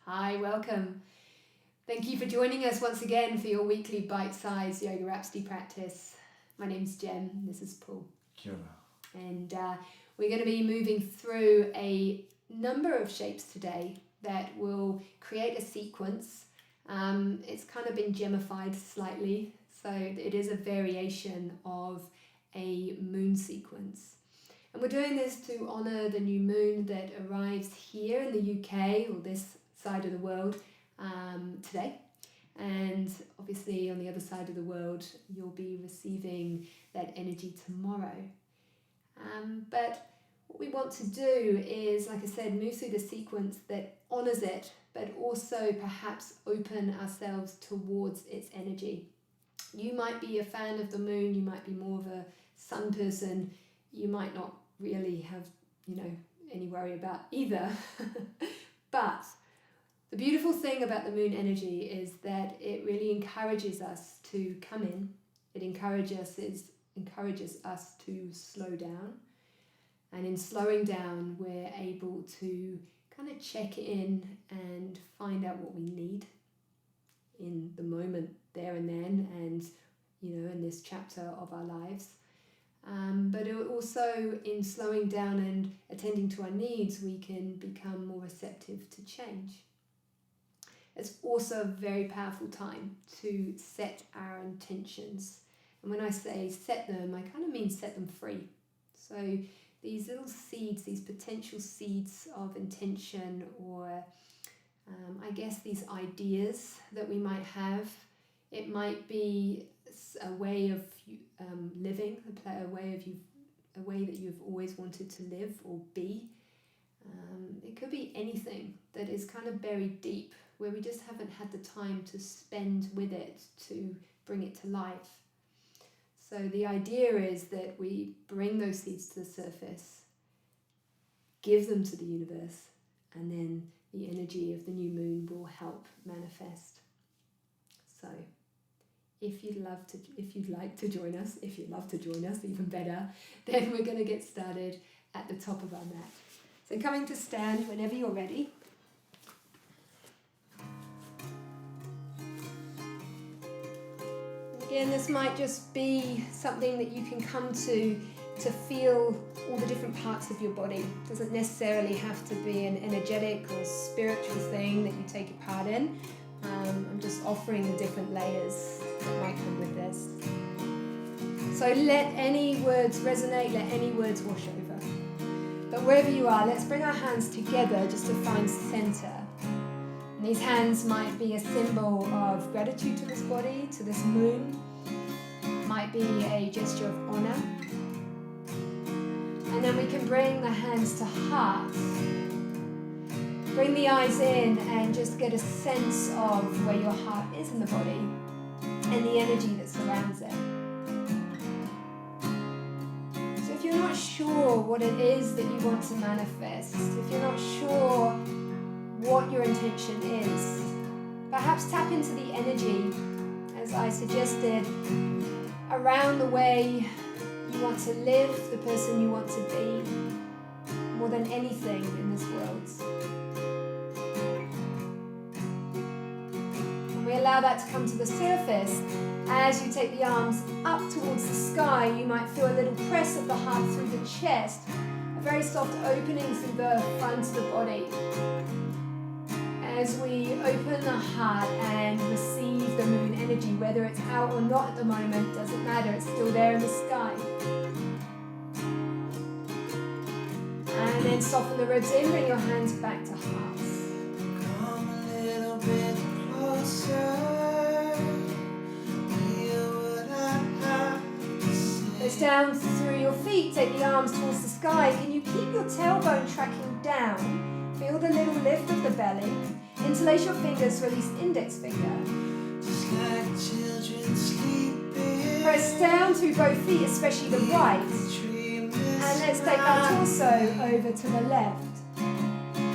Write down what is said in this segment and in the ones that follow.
Hi, welcome. Thank you for joining us once again for your weekly bite-sized Yoga Rhapsody practice. My name's Jem, this is Paul. Kia ora. And we're going to be moving through a number of shapes today that will create a sequence. It's kind of been gemified slightly, so it is a variation of a moon sequence. And we're doing this to honour the new moon that arrives here in the UK, or this side of the world, today. And obviously on the other side of the world, you'll be receiving that energy tomorrow. But what we want to do is, like I said, move through the sequence that honours it, but also perhaps open ourselves towards its energy. You might be a fan of the moon, you might be more of a sun person, you might not really have, any worry about either. But the beautiful thing about the moon energy is that it really encourages us to come in. It encourages us to slow down. And in slowing down, we're able to kind of check in and find out what we need in the moment there and then, and in this chapter of our lives. But also in slowing down and attending to our needs, we can become more receptive to change. It's also a very powerful time to set our intentions. And when I say set them, I kind of mean set them free. So these little seeds, these potential seeds of intention, or these ideas that we might have, it might be a way of living, a way that you've always wanted to live or be. It could be anything that is kind of buried deep, where we just haven't had the time to spend with it to bring it to life. So the idea is that we bring those seeds to the surface, give them to the universe, and then the energy of the new moon will help manifest. So if you'd like to join us, even better, then we're going to get started at the top of our mat. So coming to stand whenever you're ready. Again, this might just be something that you can come to feel all the different parts of your body. It doesn't necessarily have to be an energetic or spiritual thing that you take a part in. I'm just offering the different layers that might come with this. So let any words resonate, let any words wash over. But wherever you are, let's bring our hands together just to find center. And these hands might be a symbol of gratitude to this body, to this moon. Might be a gesture of honor. And then we can bring the hands to heart. Bring the eyes in and just get a sense of where your heart is in the body and the energy that surrounds it. So if you're not sure what it is that you want to manifest, if you're not sure what your intention is, perhaps tap into the energy, as I suggested, around the way you want to live, the person you want to be, more than anything in this world. And we allow that to come to the surface. As you take the arms up towards the sky, you might feel a little press of the heart through the chest, a very soft opening through the front of the body. As we open the heart and receive the moon energy, whether it's out or not at the moment, doesn't matter, it's still there in the sky. And then soften the ribs in, bring your hands back to heart. Come a little bit closer. Hear what I have to say. Press down through your feet, take the arms towards the sky. Can you keep your tailbone tracking down? Feel the little lift of the belly. Interlace your fingers, release index finger. Just like children sleeping. Press down through both feet, especially the right. And let's take our torso over to the left.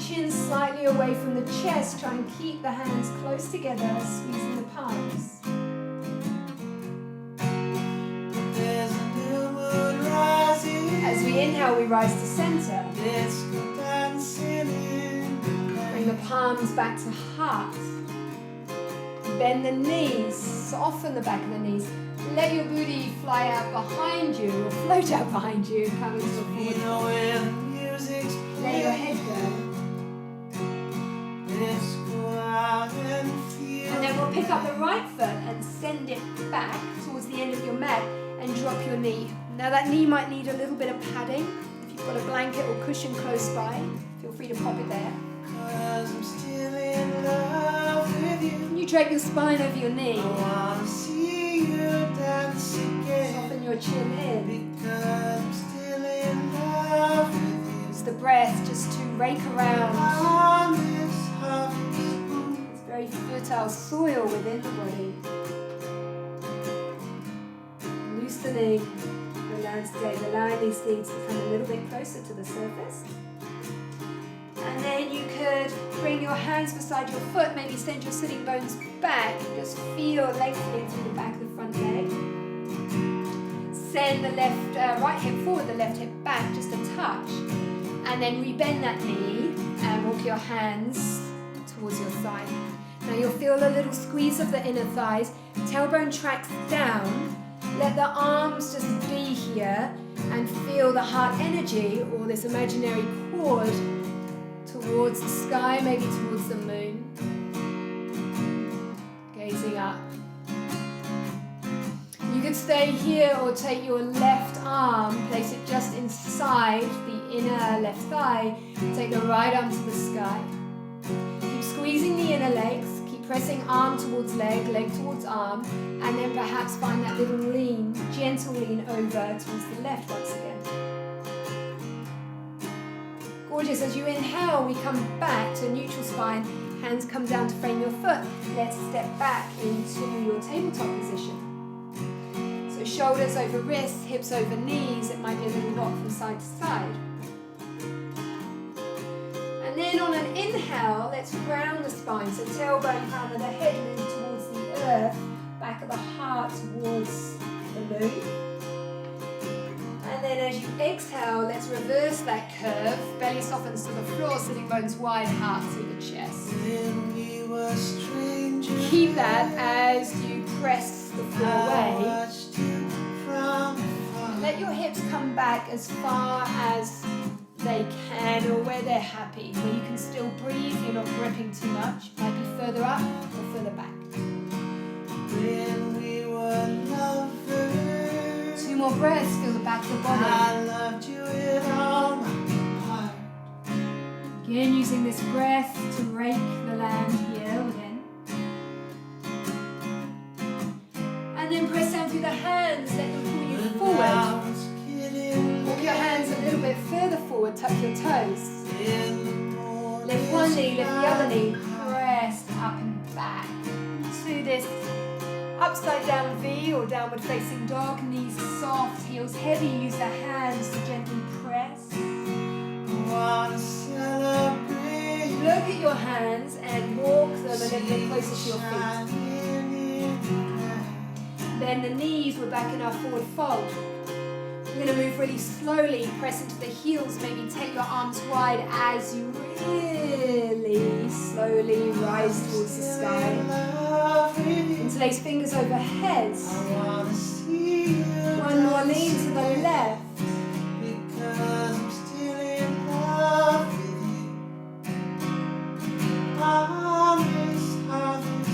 Chin slightly away from the chest. Try and keep the hands close together, squeezing the palms. There's a new moon rising. As we inhale, we rise to center. Let's go dancing in the Bring Bring the palms back to heart. Bend the knees, soften the back of the knees. Let your booty fly out behind you or float out behind you and come into a You forward. know when the music's Let your head go. let's go out and feel. And then we'll pick up the right foot and send it back towards the end of your mat and drop your knee. Now that knee might need a little bit of padding. If you've got a blanket or cushion close by, feel free to pop it there. 'Cause I'm still in love with you. Can you drape your spine over your knee? I wanna see you dance again. Soften your chin in. Because I'm still in love with you. Use the breath just to rake around. On this harvest. It's very fertile soil within the body. Loosening the landscape, allowing these seeds to come a little bit closer to the surface. And then you could bring your hands beside your foot, maybe send your sitting bones back. Just feel lengthening through the back of the front leg. Send the right hip forward, the left hip back, just a touch. And then rebend that knee and walk your hands towards your thigh. Now you'll feel a little squeeze of the inner thighs. Tailbone tracks down. Let the arms just be here and feel the heart energy or this imaginary cord towards the sky, maybe towards the moon. Gazing up. You could stay here or take your left arm, place it just inside the inner left thigh, take the right arm to the sky. Keep squeezing the inner legs, keep pressing arm towards leg, leg towards arm, and then perhaps find that little lean, gentle lean over towards the left once again. Gorgeous. As you inhale, we come back to neutral spine. Hands come down to frame your foot. Let's step back into your tabletop position. So shoulders over wrists, hips over knees. It might be a little rock from side to side. And then on an inhale, let's ground the spine. So tailbone, crown of the head move towards the earth, back of the heart towards the moon. And then as you exhale, let's reverse that curve. Belly softens to the floor, sitting bones wide, heart to the chest. When we were strangers. Keep that as you press the floor I away. watched you from afar. Let your hips come back as far as they can or where they're happy, where you can still breathe, you're not gripping too much. Might be further up or further back. When we were lovers. 2 more breaths, feel the back of the body. I loved you with all my heart. Again, using this breath to rake the land here within. And then press down through the hands, let them pull you When I forward. was kidding. Walk your hands a little bit further forward, tuck your toes. In the morning Lift one knee, lift the other knee. sky. Press up and back to this upside down V or downward facing dog. Knees soft, heels heavy. Use the hands to gently press. Wanna celebrate. Look at your hands and walk them a little bit closer to your feet. Shining in the night. Bend the knees, we're back in our forward fold. We're going to move really slowly, press into the heels, maybe take your arms wide as you really slowly rise towards the sky. Interlace fingers overhead. I wanna see you. One more lean to the left. Because I'm still in love with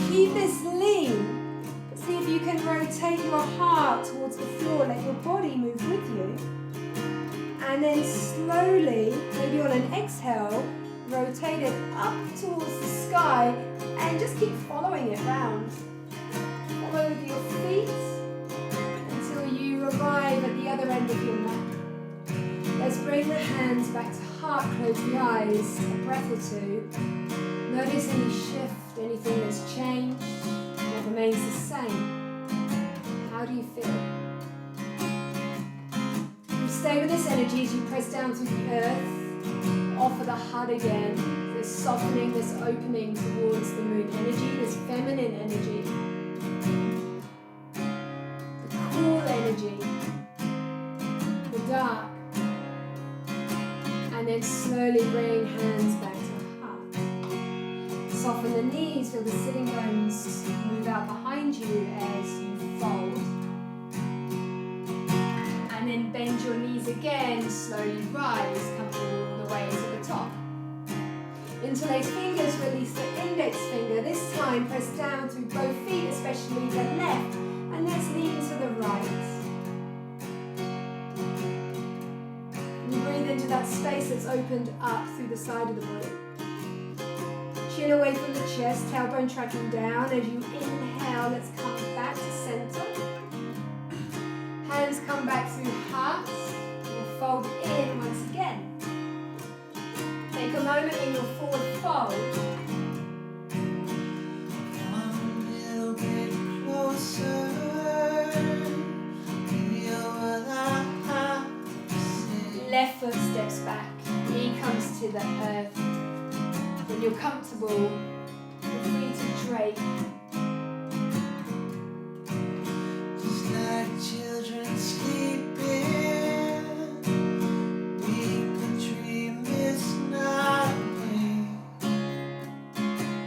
you. Keep this lean, but see if you can rotate your heart towards the floor, let your body move with you. And then slowly, maybe on an exhale, rotate it up towards the sky and just keep following it round. Follow with your feet until you arrive at the other end of your mat. Let's bring the hands back to heart, close the eyes, a breath or two. Notice any shift, anything that's changed, what remains the same. How do you feel? You stay with this energy as you press down through the earth. Offer the heart again. This softening, this opening towards the moon energy, this feminine energy. The cool energy. The dark. And then slowly bring hands back to heart. Soften the knees, feel the sitting bones move out behind you as you fold. And then bend your knees again, slowly rise, come all the way to the top. Interlace fingers, release the index finger. This time press down through both feet, especially the left, and let's lean to the right. You breathe into that space that's opened up through the side of the body. Chin away from the chest, tailbone tracking down. As you inhale, let's come back to center. Hands come back through hearts. We'll fold in once again. Take a moment in your forward fold. Come a little bit closer. Feel what I say. Left foot steps back. Knee comes to the earth. When you're comfortable, feel free to drape. Just like children sleeping, we could dream this night away.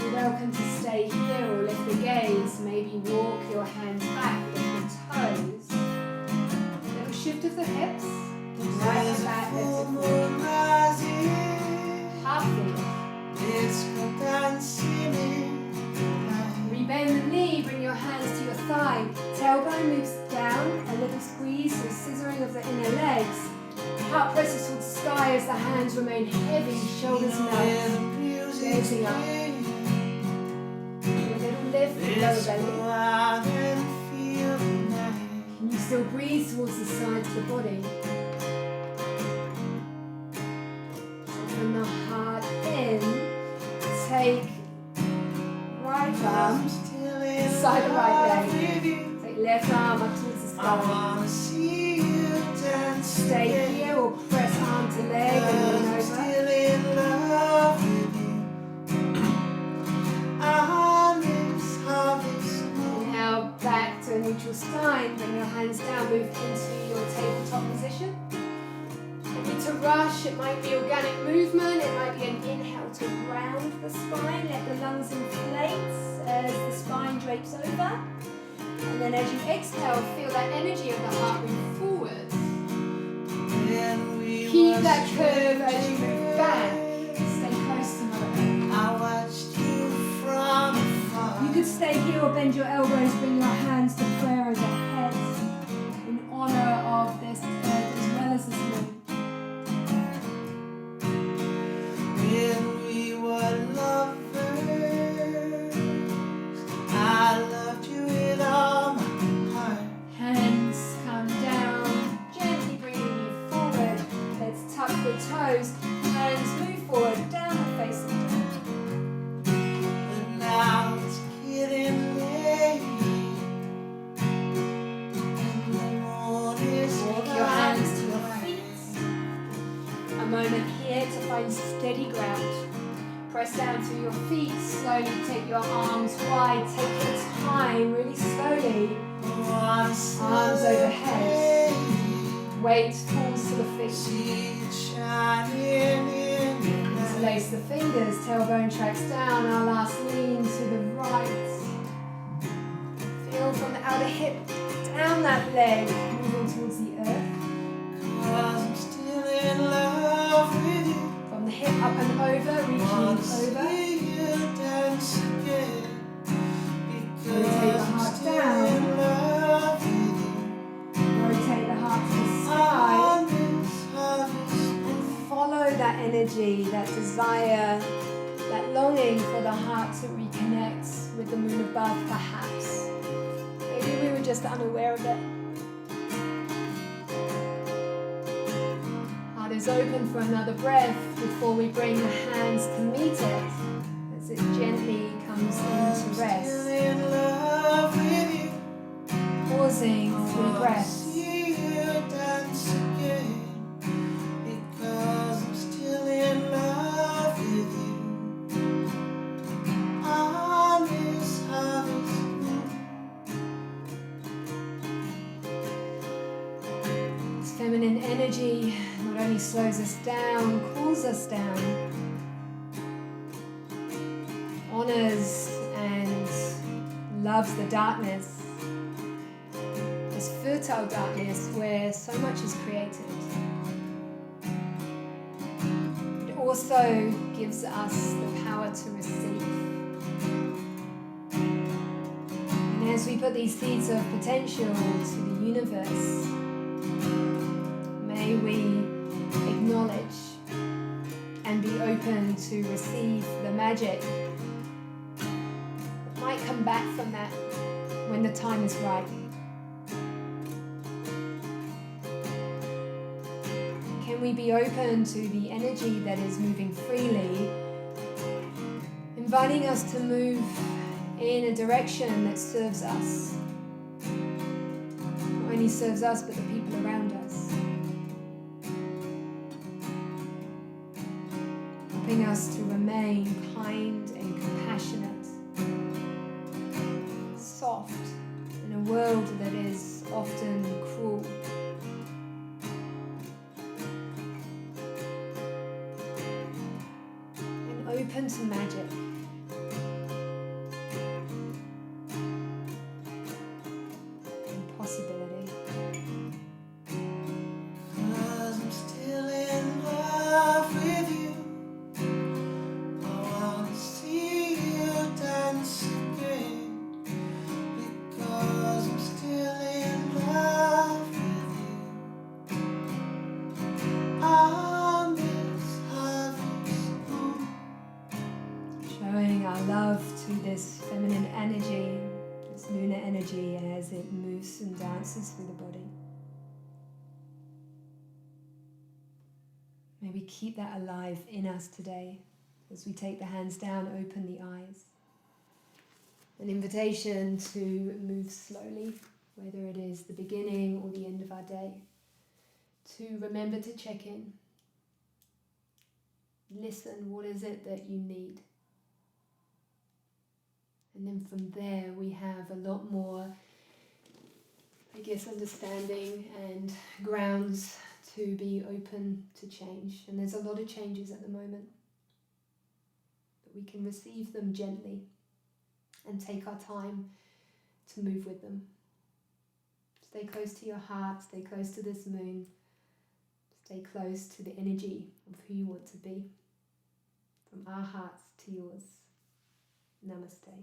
You're welcome to stay here or lift the gaze. Maybe walk your hands back, lift the toes. Little shift of the hips. Right and back, lift it forward. Half lift. Let's go dancing. Rebend the knee, bring your hands to your thigh. Tailbone moves down, a little squeeze or scissoring of the inner legs. Heart presses towards the sky as the hands remain heavy, shoulders melt. Gazing up. A little lift, lower belly. Can you still breathe towards the sides of the body? Open the heart in. Take right arm, side of right leg. Take left arm up towards the sky. Stay here or press arm to leg and lean over. Inhale back to a neutral spine. Bring your hands down, move into your tabletop position. To rush, it might be organic movement, it might be an inhale to round the spine, let the lungs inflate as the spine drapes over. And then as you exhale, feel that energy of the heart move forward. Keep that curve as you move back. Stay close to Mother Earth. I watched you from afar. You could stay here or bend your elbows, bring your hands to prayer as a head in honor of this earth as well as this moon. When we were lovers, I loved you with all my heart. Hands come down, gently bringing you forward. Let's tuck the toes. Hands move forward, down the face of the But now it's getting late, and the moon is Walk your hands to your feet. A moment here to find steady ground. Press down to your feet. Slowly take your arms wide. Take your time, really slowly. Arms overhead. Weight falls to the feet. Interlace the fingers. Tailbone tracks down. Our last lean to the right. Feel from the outer hip down that leg, moving towards the earth. I'm still in love with you. From the hip up and over, reaching over. See you dance again. Rotate the heart down. In love with you. Rotate the heart to the sky. And follow that energy, that desire, that longing for the heart to reconnect with the moon above, perhaps. Maybe we were just unaware of it. Heart is open for another breath before we bring the hands to meet it as it gently comes into rest. Still in love with you. Pausing 3 breaths. See you dance again. Because I'm still in love with you. On this harvest moon. This feminine energy not only slows us down, cools us down. honors and loves the darkness, this fertile darkness where so much is created. It also gives us the power to receive. And as we put these seeds of potential to the universe, may we acknowledge and be open to receive the magic that might come back from that when the time is right. Can we be open to the energy that is moving freely, inviting us to move in a direction that serves us, not only serves us but the people around us, helping us to remain kind and compassionate, soft in a world that is often cruel. And open to magic. And possibility. 'Cause I'm still in love with you. I wanna see you dance again. Because I'm still in love with you. On this harvest moon. Showing our love to this feminine energy, this lunar energy, as it moves and dances through the body. May we keep that alive in us today as we take the hands down, open the eyes. An invitation to move slowly, whether it is the beginning or the end of our day. To remember to check in. Listen, what is it that you need? And then from there we have a lot more, understanding and grounds to be open to change. And there's a lot of changes at the moment. But we can receive them gently and take our time to move with them. Stay close to your heart, stay close to this moon, stay close to the energy of who you want to be. From our hearts to yours. Namaste.